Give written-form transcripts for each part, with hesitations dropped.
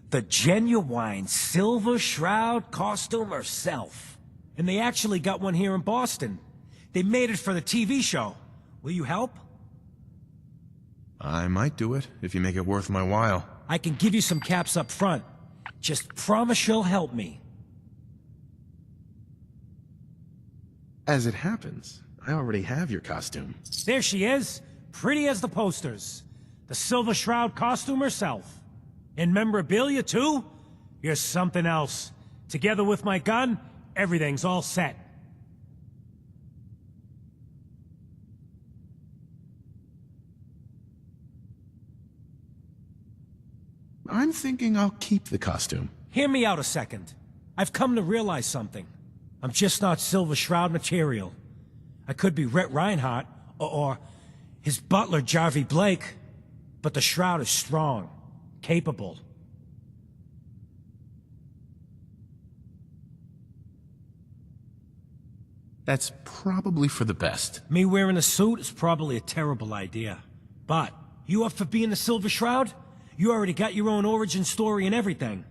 The genuine Silver Shroud costume herself. And they actually got one here in Boston. They made it for the TV show. Will you help? I might do it, if you make it worth my while. I can give you some caps up front. Just promise you'll help me. As it happens, I already have your costume. There she is, pretty as the posters. The Silver Shroud costume herself. And memorabilia, too? You're something else. Together with my gun, everything's all set. I'm thinking I'll keep the costume. Hear me out a second. I've come to realize something. I'm just not Silver Shroud material. I could be Rhett Reinhardt, or his butler, Jarvie Blake. But the Shroud is strong, capable. That's probably for the best. Me wearing a suit is probably a terrible idea. But, you up for being the Silver Shroud? You already got your own origin story and everything.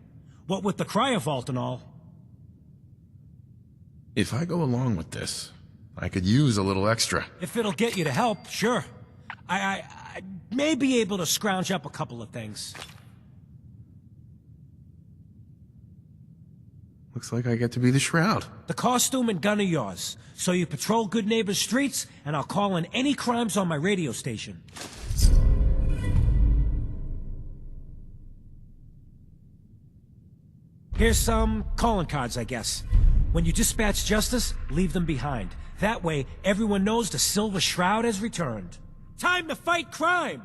What with the cryovault and all. If I go along with this, I could use a little extra. If it'll get you to help, sure. I may be able to scrounge up a couple of things. Looks like I get to be the Shroud. The costume and gun are yours. So you patrol Good Neighbor's streets, and I'll call in any crimes on my radio station. Here's some calling cards, I guess. When you dispatch justice, leave them behind. That way, everyone knows the Silver Shroud has returned. Time to fight crime!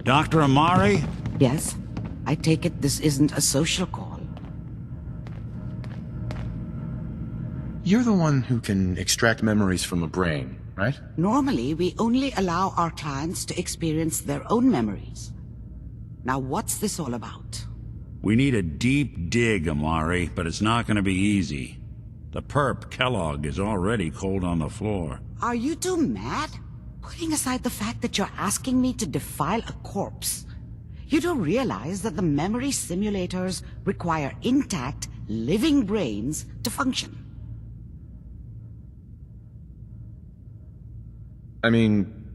Dr. Amari? Yes? I take it this isn't a social call. You're the one who can extract memories from a brain, right? Normally, we only allow our clients to experience their own memories. Now, what's this all about? We need a deep dig, Amari, but it's not gonna be easy. The perp, Kellogg, is already cold on the floor. Are you two mad? Putting aside the fact that you're asking me to defile a corpse, you do realize that the memory simulators require intact, living brains to function. I mean,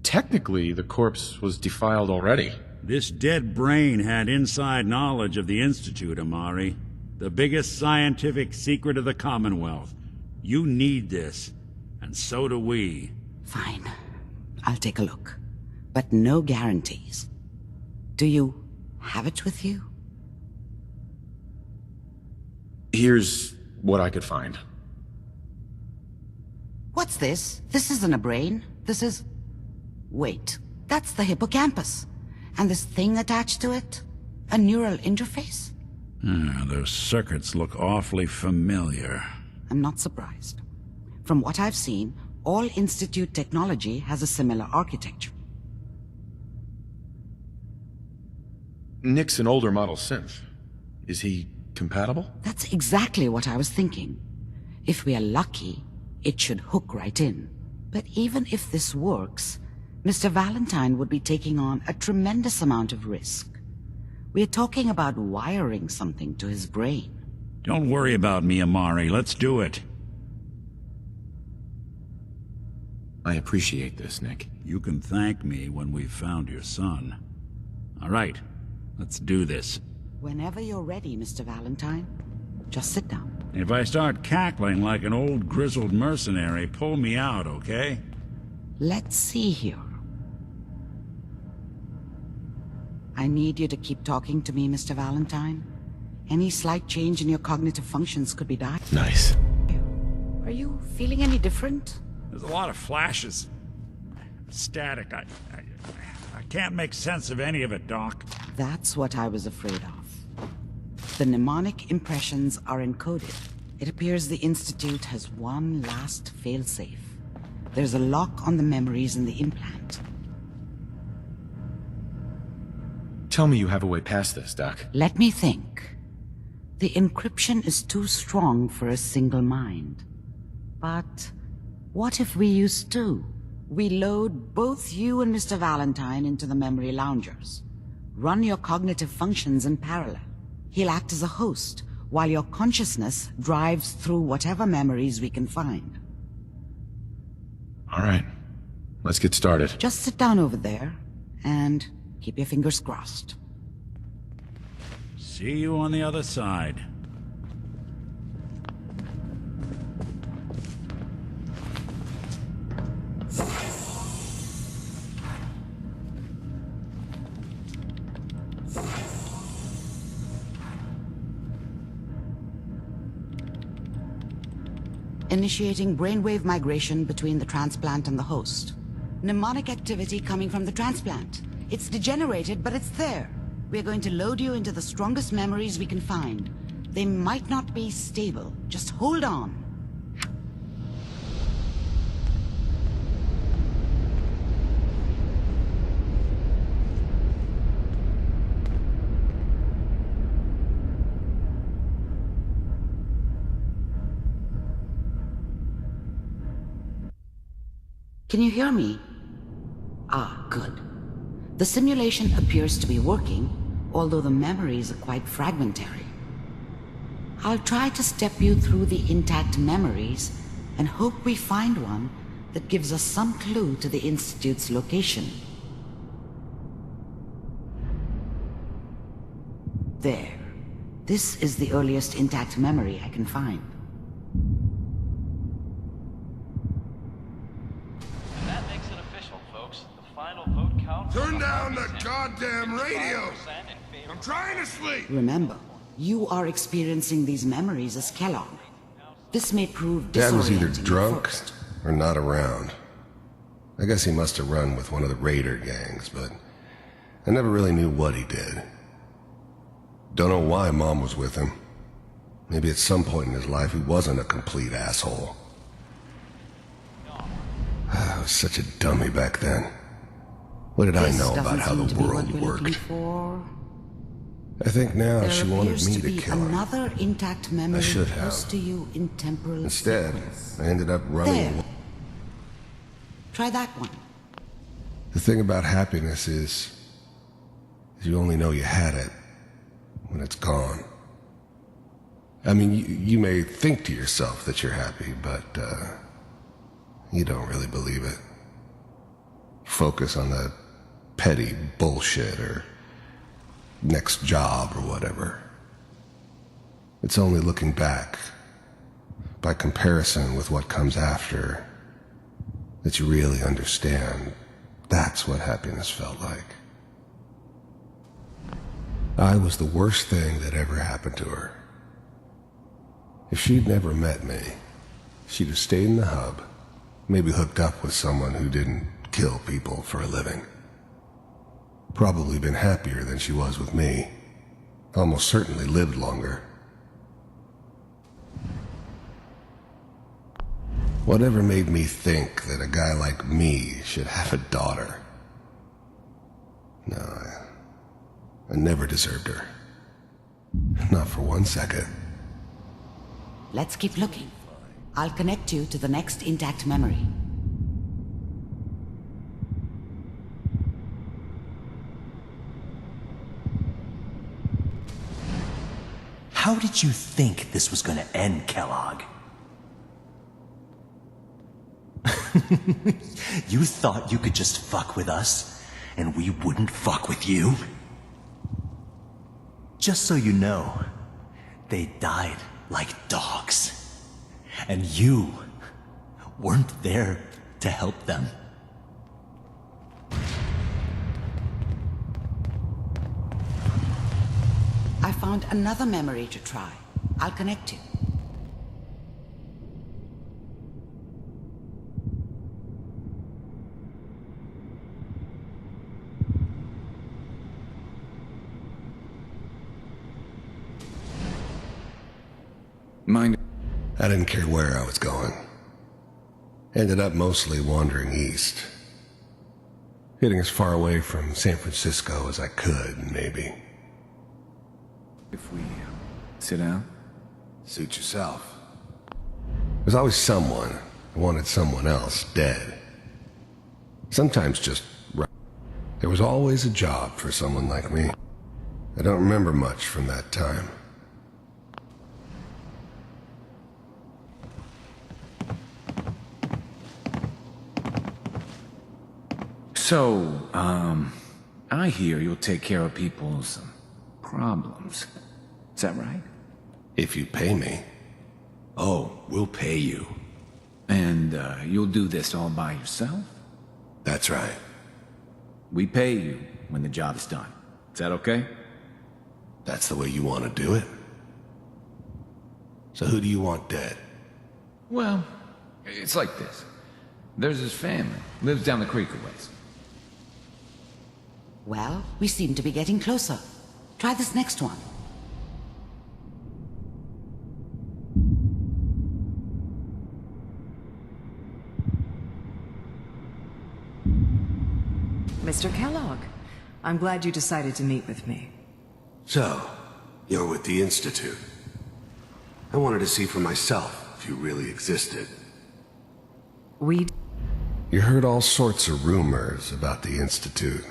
technically, the corpse was defiled already. This dead brain had inside knowledge of the Institute, Amari. The biggest scientific secret of the Commonwealth. You need this, and so do we. Fine. I'll take a look. But no guarantees. Do you have it with you? Here's what I could find. What's this? This isn't a brain. This is... Wait, that's the hippocampus. And this thing attached to it? A neural interface? Those circuits look awfully familiar. I'm not surprised. From what I've seen, all Institute technology has a similar architecture. Nick's an older model synth. Is he compatible? That's exactly what I was thinking. If we are lucky, it should hook right in. But even if this works, Mr. Valentine would be taking on a tremendous amount of risk. We're talking about wiring something to his brain. Don't worry about me, Amari. Let's do it. I appreciate this, Nick. You can thank me when we've found your son. All right, let's do this. Whenever you're ready, Mr. Valentine, just sit down. If I start cackling like an old grizzled mercenary, pull me out, okay? Let's see here. I need you to keep talking to me, Mr. Valentine. Any slight change in your cognitive functions could be dire. Nice. Are you feeling any different? There's a lot of flashes. Static. I can't make sense of any of it, Doc. That's what I was afraid of. The mnemonic impressions are encoded. It appears the Institute has one last failsafe. There's a lock on the memories in the implant. Tell me you have a way past this, Doc. Let me think. The encryption is too strong for a single mind. But what if we use two? We load both you and Mr. Valentine into the memory loungers. Run your cognitive functions in parallel. He'll act as a host, while your consciousness drives through whatever memories we can find. All right. Let's get started. Just sit down over there, and keep your fingers crossed. See you on the other side. Initiating brainwave migration between the transplant and the host. Mnemonic activity coming from the transplant. It's degenerated, but it's there. We're going to load you into the strongest memories we can find. They might not be stable. Just hold on. Can you hear me? Ah, good. The simulation appears to be working, although the memories are quite fragmentary. I'll try to step you through the intact memories and hope we find one that gives us some clue to the Institute's location. There. This is the earliest intact memory I can find. Turn down the goddamn radio! I'm trying to sleep! Remember, you are experiencing these memories as Kellogg. This may prove Dad was either disorienting at drunk first. or not around. I guess he must have run with one of the raider gangs, but I never really knew what he did. Don't know why Mom was with him. Maybe at some point in his life he wasn't a complete asshole. I was such a dummy back then. What did I know about how the world worked? I think now she wanted me to kill her. Another intact memory I should close have. to you in temporal Instead, sequence. I ended up running. There. Try that one. The thing about happiness is you only know you had it when it's gone. I mean, you may think to yourself that you're happy, but you don't really believe it. Focus on the petty bullshit or next job or whatever. It's only looking back, by comparison with what comes after, that you really understand that's what happiness felt like. I was the worst thing that ever happened to her. If she'd never met me, she'd have stayed in the hub, maybe hooked up with someone who didn't kill people for a living. Probably been happier than she was with me. Almost certainly lived longer. Whatever made me think that a guy like me should have a daughter? No, I never deserved her. Not for 1 second. Let's keep looking. I'll connect you to the next intact memory. How did you think this was gonna end, Kellogg? You thought you could just fuck with us, and we wouldn't fuck with you? Just so you know, they died like dogs. And you weren't there to help them. I found another memory to try. I'll connect you. Mind? I didn't care where I was going. Ended up mostly wandering east. Getting as far away from San Francisco as I could, maybe. If we sit down? Suit yourself. There's always someone who wanted someone else dead. Sometimes just right. There was always a job for someone like me. I don't remember much from that time. So, I hear you'll take care of people's problems. Is that right? If you pay me. Oh, we'll pay you. And, you'll do this all by yourself? That's right. We pay you when the job is done. Is that okay? That's the way you want to do it? So who do you want dead? Well, it's like this. There's his family. Lives down the creek a ways. Well, we seem to be getting closer. Try this next one. Mr. Kellogg, I'm glad you decided to meet with me. So, you're with the Institute. I wanted to see for myself if you really existed. You heard all sorts of rumors about the Institute.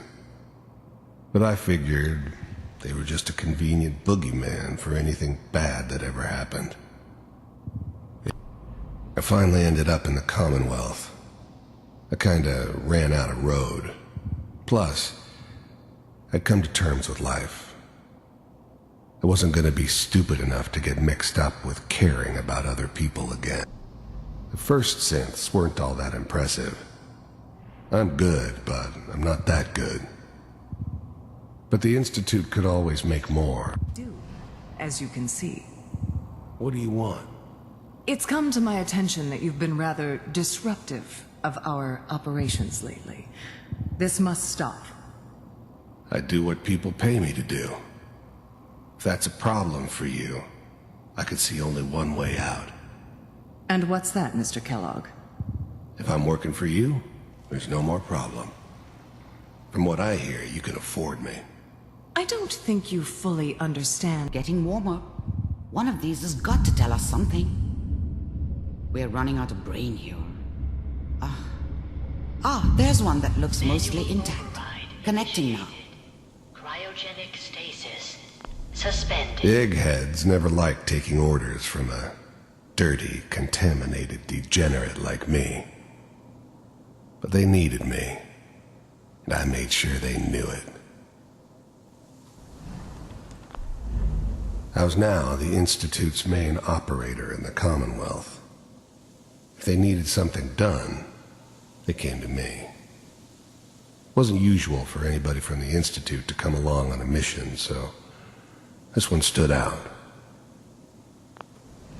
But I figured they were just a convenient boogeyman for anything bad that ever happened. I finally ended up in the Commonwealth. I kinda ran out of road. Plus, I'd come to terms with life. I wasn't gonna be stupid enough to get mixed up with caring about other people again. The first synths weren't all that impressive. I'm good, but I'm not that good. But the Institute could always make more. As you can see. What do you want? It's come to my attention that you've been rather disruptive of our operations lately. This must stop. I do what people pay me to do. If that's a problem for you, I could see only one way out. And what's that, Mr. Kellogg? If I'm working for you, there's no more problem. From what I hear, you can afford me. I don't think you fully understand. Getting warmer. One of these has got to tell us something. We're running out of brain here. There's one that looks mostly intact. Connecting now. Cryogenic stasis suspended. Eggheads never liked taking orders from a dirty, contaminated degenerate like me. But they needed me, and I made sure they knew it. I was now the Institute's main operator in the Commonwealth. If they needed something done, they came to me. It wasn't usual for anybody from the Institute to come along on a mission, so this one stood out.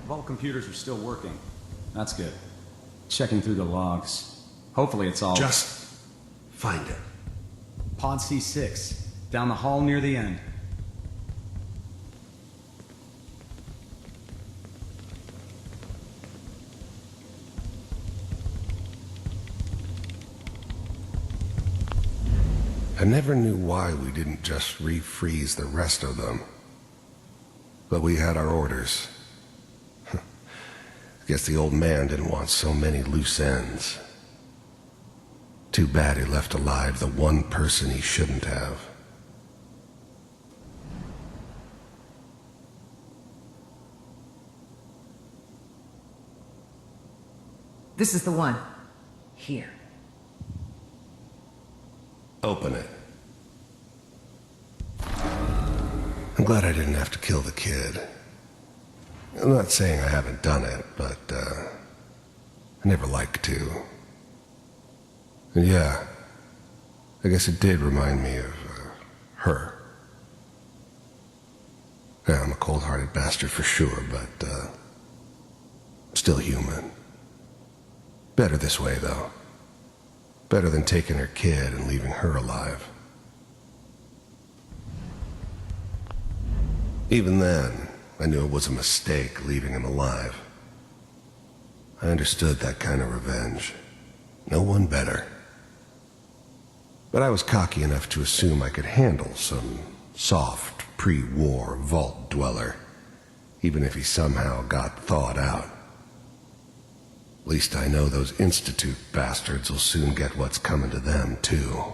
Vault computers are still working. That's good. Checking through the logs. Hopefully it's all... Just find it. Pod C6, down the hall near the end. I never knew why we didn't just refreeze the rest of them. But we had our orders. Guess the old man didn't want so many loose ends. Too bad he left alive the one person he shouldn't have. This is the one. Here. Open it. I'm glad I didn't have to kill the kid. I'm not saying I haven't done it, but, I never liked to. And yeah, I guess it did remind me of, her. Yeah, I'm a cold-hearted bastard for sure, but, I'm still human. Better this way, though. Better than taking her kid and leaving her alive. Even then, I knew it was a mistake leaving him alive. I understood that kind of revenge. No one better. But I was cocky enough to assume I could handle some soft, pre-war vault dweller, even if he somehow got thawed out. At least I know those Institute bastards will soon get what's coming to them, too.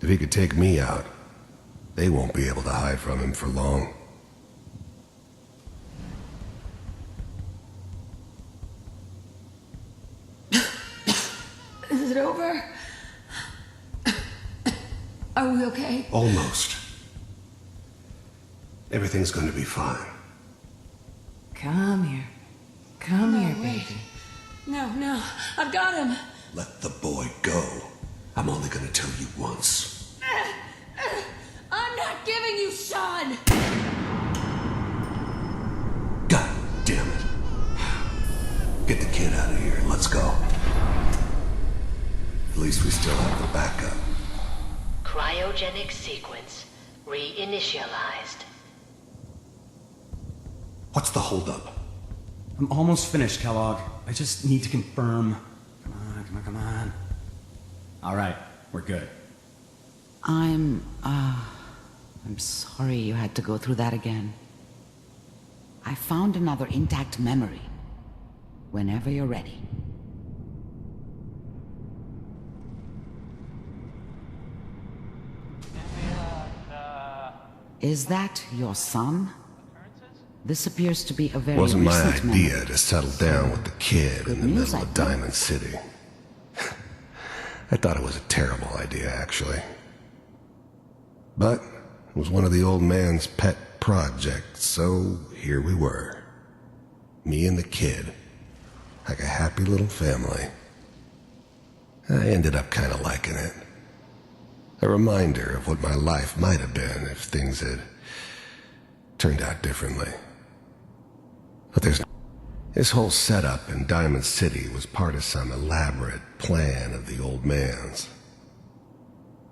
If he could take me out, they won't be able to hide from him for long. Is it over? Are we okay? Almost. Everything's going to be fine. Come here. Come here, baby. No, I've got him. Let the boy go. I'm only going to tell you once. I'm not giving you Sean! God damn it. Get the kid out of here. Let's go. At least we still have the backup. Cryogenic sequence reinitialized. What's the holdup? I'm almost finished, Kellogg. I just need to confirm. Come on. All right, we're good. I'm sorry you had to go through that again. I found another intact memory. Whenever you're ready. Is that your son? This appears to be a very Wasn't my recent idea memory. to settle down with the kid Good in the news, middle I of think. Diamond City. I thought it was a terrible idea, actually. But it was one of the old man's pet projects, so here we were. Me and the kid. Like a happy little family. I ended up kind of liking it. A reminder of what my life might have been if things had turned out differently. But this whole setup in Diamond City was part of some elaborate plan of the old man's.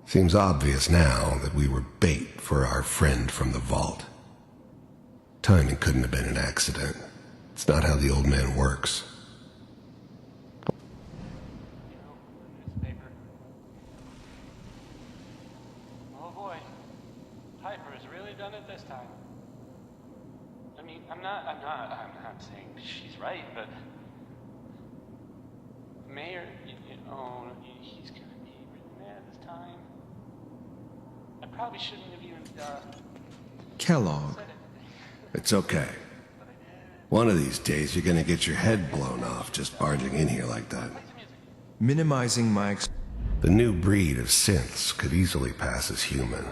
Seems obvious now that we were bait for our friend from the vault. Timing couldn't have been an accident. It's not how the old man works. Oh boy, Piper has really done it this time. I mean, I'm not saying she's right, but the mayor, he's gonna be really mad this time. I probably shouldn't have even, Kellogg. It's okay. One of these days you're gonna get your head blown off just barging in here like that. Minimizing my The new breed of synths could easily pass as human.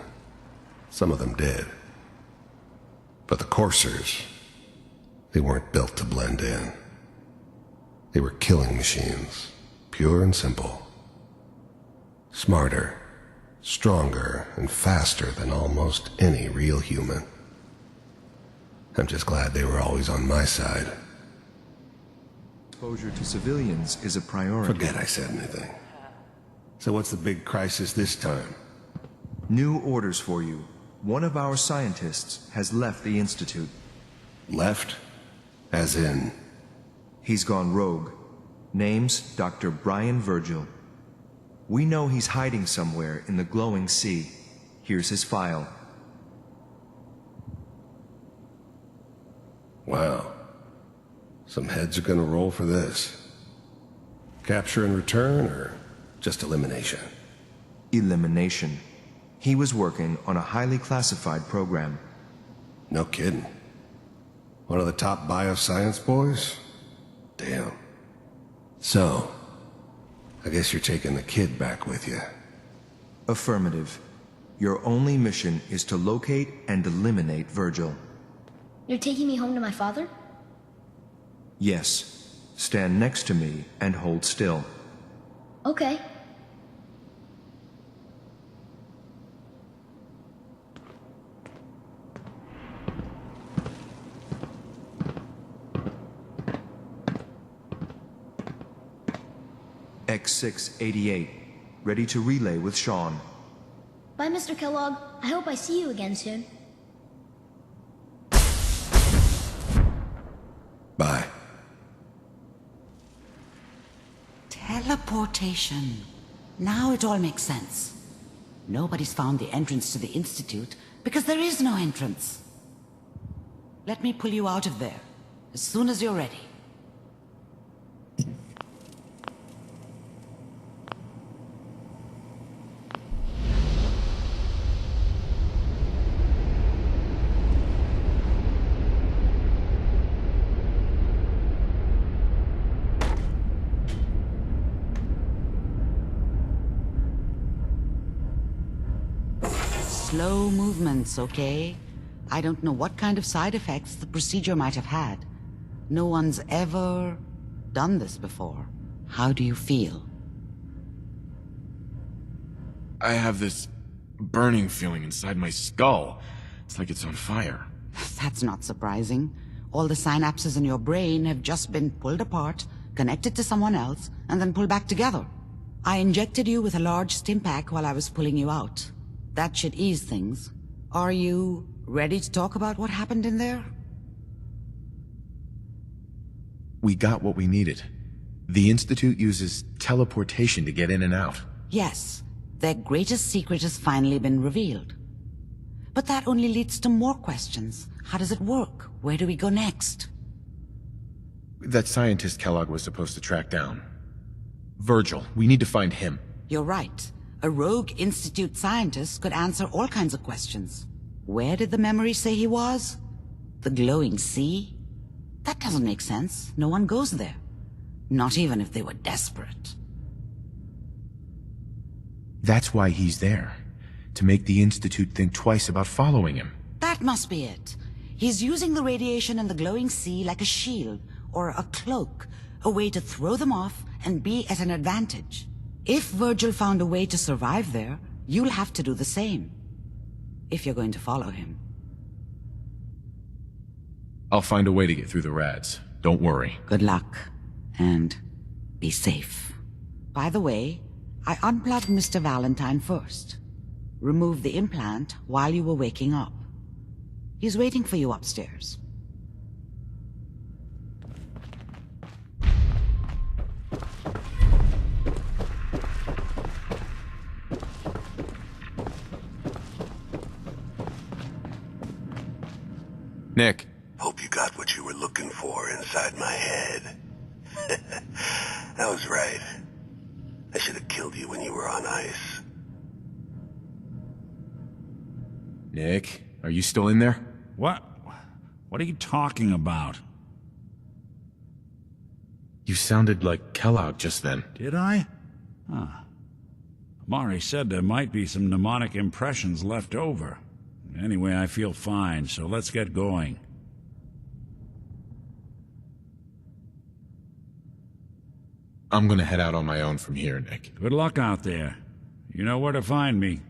Some of them did. But the coursers, they weren't built to blend in. They were killing machines, pure and simple. Smarter, stronger, and faster than almost any real human. I'm just glad they were always on my side. exposure to civilians is a priority. Forget I said anything. So what's the big crisis this time? New orders for you. One of our scientists has left the Institute. Left? As in? He's gone rogue. Name's Dr. Brian Virgil. We know he's hiding somewhere in the glowing sea. Here's his file. Wow. Some heads are gonna roll for this. Capture and return, or just elimination? Elimination. He was working on a highly classified program. No kidding. One of the top bioscience boys? Damn. So, I guess you're taking the kid back with you. Affirmative. Your only mission is to locate and eliminate Virgil. You're taking me home to my father? Yes. Stand next to me and hold still. Okay. X688, ready to relay with Sean. Bye, Mr. Kellogg. I hope I see you again soon. Bye. Teleportation. Now it all makes sense. Nobody's found the entrance to the Institute because there is no entrance. Let me pull you out of there as soon as you're ready. Slow movements, okay? I don't know what kind of side effects the procedure might have had. No one's ever done this before. How do you feel? I have this burning feeling inside my skull. It's like it's on fire. That's not surprising. All the synapses in your brain have just been pulled apart, connected to someone else, and then pulled back together. I injected you with a large stim pack while I was pulling you out. That should ease things. Are you ready to talk about what happened in there? We got what we needed. The Institute uses teleportation to get in and out. Yes, their greatest secret has finally been revealed. But that only leads to more questions. How does it work? Where do we go next? That scientist Kellogg was supposed to track down. Virgil, we need to find him. You're right. A rogue Institute scientist could answer all kinds of questions. Where did the memory say he was? The glowing sea? That doesn't make sense. No one goes there. Not even if they were desperate. That's why he's there. To make the Institute think twice about following him. That must be it. He's using the radiation in the glowing sea like a shield or a cloak, a way to throw them off and be at an advantage. If Virgil found a way to survive there, you'll have to do the same. If you're going to follow him. I'll find a way to get through the rads. Don't worry. Good luck. And be safe. By the way, I unplugged Mr. Valentine first. Removed the implant while you were waking up. He's waiting for you upstairs. Nick. Hope you got what you were looking for inside my head. I was right. I should have killed you when you were on ice. Nick, are you still in there? What? What are you talking about? You sounded like Kellogg just then. Did I? Huh. Amari said there might be some mnemonic impressions left over. Anyway, I feel fine, so let's get going. I'm gonna head out on my own from here, Nick. Good luck out there. You know where to find me.